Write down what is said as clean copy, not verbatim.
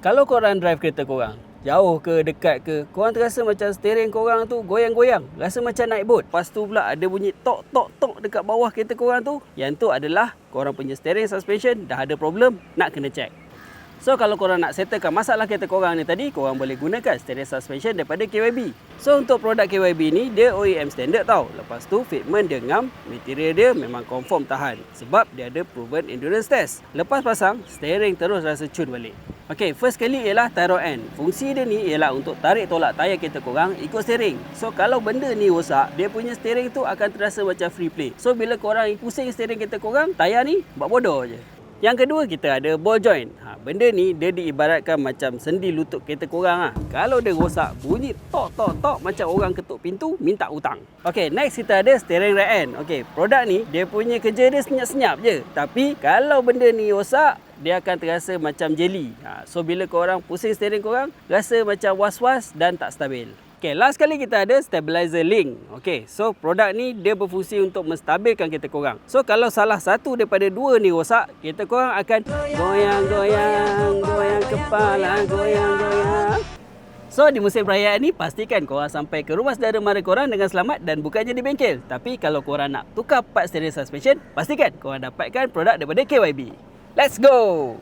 Kalau korang drive kereta korang, jauh ke dekat ke, korang terasa macam steering korang tu goyang-goyang, rasa macam naik bot. Lepas tu pula ada bunyi tok tok tok dekat bawah kereta korang tu. Yang tu adalah korang punya steering suspension dah ada problem, nak kena check. So kalau korang nak settlekan masalah kereta korang ni tadi, korang boleh gunakan steering suspension daripada KYB. So untuk produk KYB ni, dia OEM standard tau. Lepas tu fitment dia ngam, material dia memang confirm tahan. Sebab dia ada proven endurance test. Lepas pasang, steering terus rasa cun balik. Okey, first kali ialah tyro end. Fungsi dia ni ialah untuk tarik tolak tayar kereta korang ikut steering. So kalau benda ni rosak, dia punya steering tu akan terasa macam free play. So bila korang pusing steering kereta korang, tayar ni buat bodoh je. Yang kedua, kita ada ball joint. Benda ni dia diibaratkan macam sendi lutut kereta korang. Kalau dia rosak, bunyi tok tok tok macam orang ketuk pintu minta hutang. Okey, next kita ada steering rack end. Okey, produk ni dia punya kerja dia senyap-senyap je. Tapi kalau benda ni rosak, dia akan terasa macam jelly. So bila korang pusing steering korang, rasa macam was-was dan tak stabil. Okay, last kali kita ada stabilizer link. Okay, so produk ni dia berfungsi untuk menstabilkan kereta korang. So kalau salah satu daripada dua ni rosak, kereta korang akan goyang-goyang, goyang kepala, goyang-goyang. So di musim perayaan ni, pastikan korang sampai ke rumah saudara mara korang dengan selamat dan bukannya di bengkel. Tapi kalau korang nak tukar part steering suspension, pastikan korang dapatkan produk daripada KYB. Let's go!